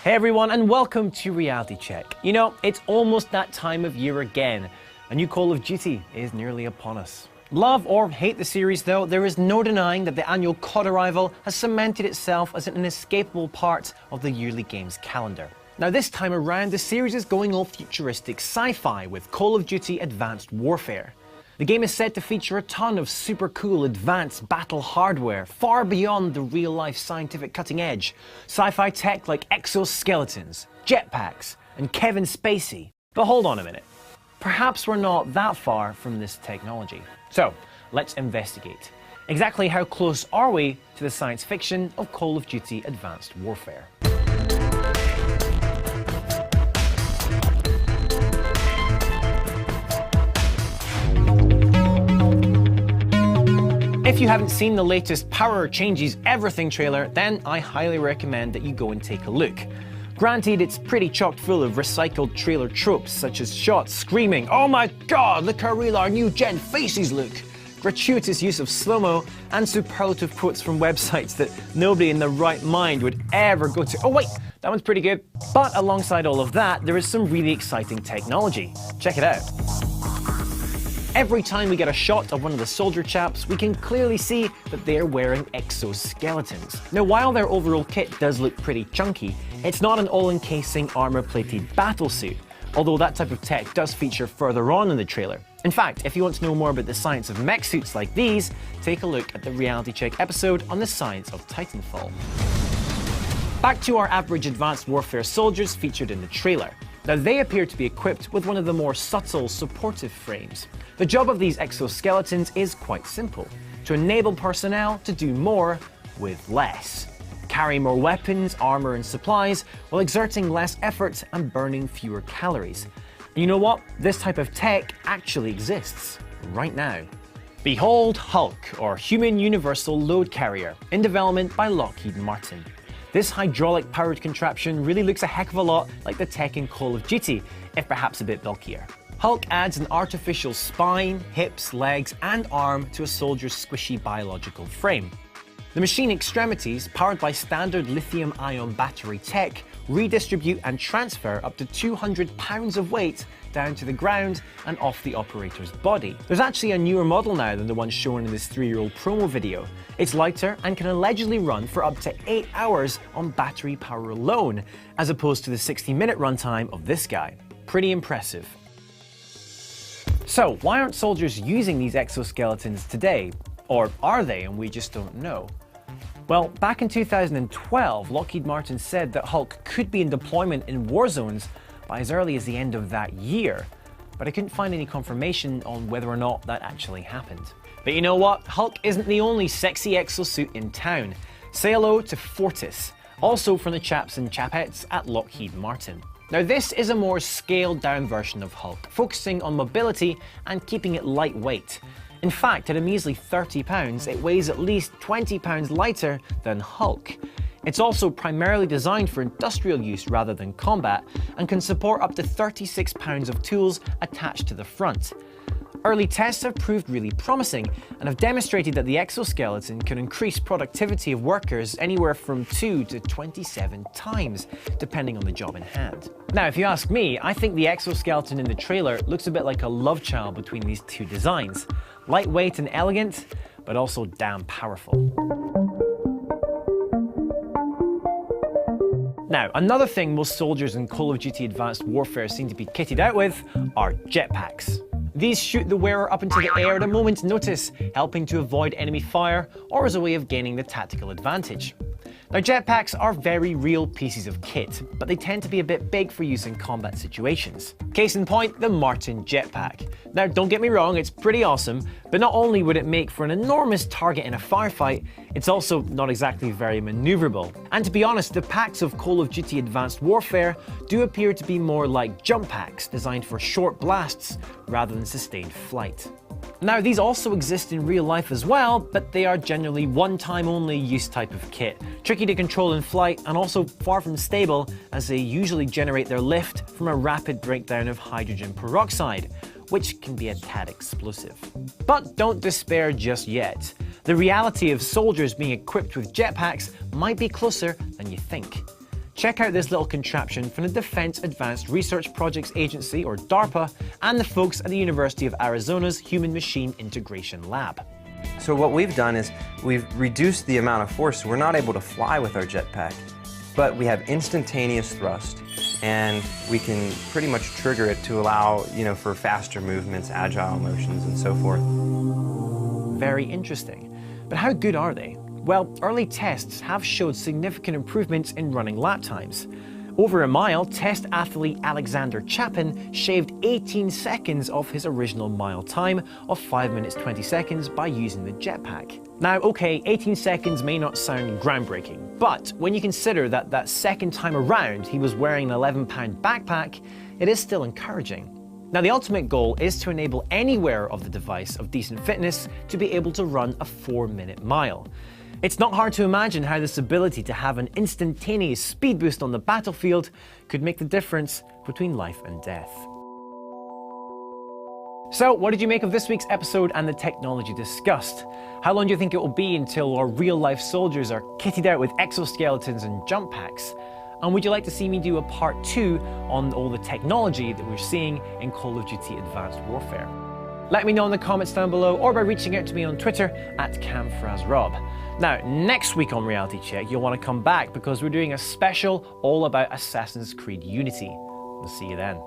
Hey everyone, and welcome to Reality Check. You know, it's almost that time of year again. A new Call of Duty is nearly upon us. Love or hate the series though, there is no denying that the annual COD arrival has cemented itself as an inescapable part of the yearly games calendar. Now this time around, the series is going all futuristic sci-fi with Call of Duty Advanced Warfare. The game is said to feature a ton of super cool advanced battle hardware, far beyond the real-life scientific cutting edge. Sci-fi tech like exoskeletons, jetpacks, and Kevin Spacey. But hold on a minute. Perhaps we're not that far from this technology. So, let's investigate. Exactly how close are we to the science fiction of Call of Duty Advanced Warfare? If you haven't seen the latest Power Changes Everything trailer, then I highly recommend that you go and take a look. Granted, it's pretty chock full of recycled trailer tropes, such as shots screaming, "Oh my god, look how real our new gen faces look!" gratuitous use of slow-mo, and superlative quotes from websites that nobody in their right mind would ever go to. Oh wait, that one's pretty good. But alongside all of that, there is some really exciting technology. Check it out. Every time we get a shot of one of the soldier chaps, we can clearly see that they are wearing exoskeletons. Now, while their overall kit does look pretty chunky, it's not an all-encasing armor-plated battlesuit, although that type of tech does feature further on in the trailer. In fact, if you want to know more about the science of mech suits like these, take a look at the Reality Check episode on the science of Titanfall. Back to our average Advanced Warfare soldiers featured in the trailer. Now, they appear to be equipped with one of the more subtle supportive frames. The job of these exoskeletons is quite simple: to enable personnel to do more with less. Carry more weapons, armor, and supplies while exerting less effort and burning fewer calories. And you know what? This type of tech actually exists right now. Behold Hulk, or Human Universal Load Carrier, in development by Lockheed Martin. This hydraulic-powered contraption really looks a heck of a lot like the tech in Call of Duty, if perhaps a bit bulkier. Hulk adds an artificial spine, hips, legs, and arm to a soldier's squishy biological frame. The machine extremities, powered by standard lithium-ion battery tech, redistribute and transfer up to 200 pounds of weight down to the ground and off the operator's body. There's actually a newer model now than the one shown in this 3-year-old promo video. It's lighter and can allegedly run for up to 8 hours on battery power alone, as opposed to the 60-minute runtime of this guy. Pretty impressive. So, why aren't soldiers using these exoskeletons today? Or are they, and we just don't know? Well, back in 2012, Lockheed Martin said that Hulk could be in deployment in war zones by as early as the end of that year, but I couldn't find any confirmation on whether or not that actually happened. But you know what? Hulk isn't the only sexy exosuit in town. Say hello to Fortis, also from the chaps and chapettes at Lockheed Martin. Now, this is a more scaled-down version of Hulk, focusing on mobility and keeping it lightweight. In fact, at a measly 30 pounds, it weighs at least 20 pounds lighter than Hulk. It's also primarily designed for industrial use rather than combat, and can support up to 36 pounds of tools attached to the front. Early tests have proved really promising and have demonstrated that the exoskeleton can increase productivity of workers anywhere from 2 to 27 times, depending on the job in hand. Now, if you ask me, I think the exoskeleton in the trailer looks a bit like a love child between these two designs. Lightweight and elegant, but also damn powerful. Now, another thing most soldiers in Call of Duty Advanced Warfare seem to be kitted out with are jetpacks. These shoot the wearer up into the air at a moment's notice, helping to avoid enemy fire or as a way of gaining the tactical advantage. Now, jetpacks are very real pieces of kit, but they tend to be a bit big for use in combat situations. Case in point, the Martin jetpack. Now, don't get me wrong, it's pretty awesome, but not only would it make for an enormous target in a firefight, it's also not exactly very maneuverable. And to be honest, the packs of Call of Duty Advanced Warfare do appear to be more like jump packs designed for short blasts rather than sustained flight. Now, these also exist in real life as well, but they are generally one-time only use type of kit, tricky to control in flight and also far from stable, as they usually generate their lift from a rapid breakdown of hydrogen peroxide, which can be a tad explosive. But don't despair just yet. The reality of soldiers being equipped with jetpacks might be closer than you think. Check out this little contraption from the Defense Advanced Research Projects Agency, or DARPA, and the folks at the University of Arizona's Human-Machine Integration Lab. So what we've done is we've reduced the amount of force. We're not able to fly with our jetpack, but we have instantaneous thrust, and we can pretty much trigger it to allow, for faster movements, agile motions, and so forth. Very interesting. But how good are they? Well, early tests have showed significant improvements in running lap times. Over a mile, test athlete Alexander Chapin shaved 18 seconds off his original mile time of 5 minutes 20 seconds by using the jetpack. Now, okay, 18 seconds may not sound groundbreaking, but when you consider that second time around he was wearing an 11-pound backpack, it is still encouraging. Now, the ultimate goal is to enable any wearer of the device of decent fitness to be able to run a 4-minute mile. It's not hard to imagine how this ability to have an instantaneous speed boost on the battlefield could make the difference between life and death. So, what did you make of this week's episode and the technology discussed? How long do you think it will be until our real-life soldiers are kitted out with exoskeletons and jump packs? And would you like to see me do a part 2 on all the technology that we're seeing in Call of Duty Advanced Warfare? Let me know in the comments down below or by reaching out to me on Twitter @CamFrazRob. Now, next week on Reality Check, you'll want to come back because we're doing a special all about Assassin's Creed Unity. We'll see you then.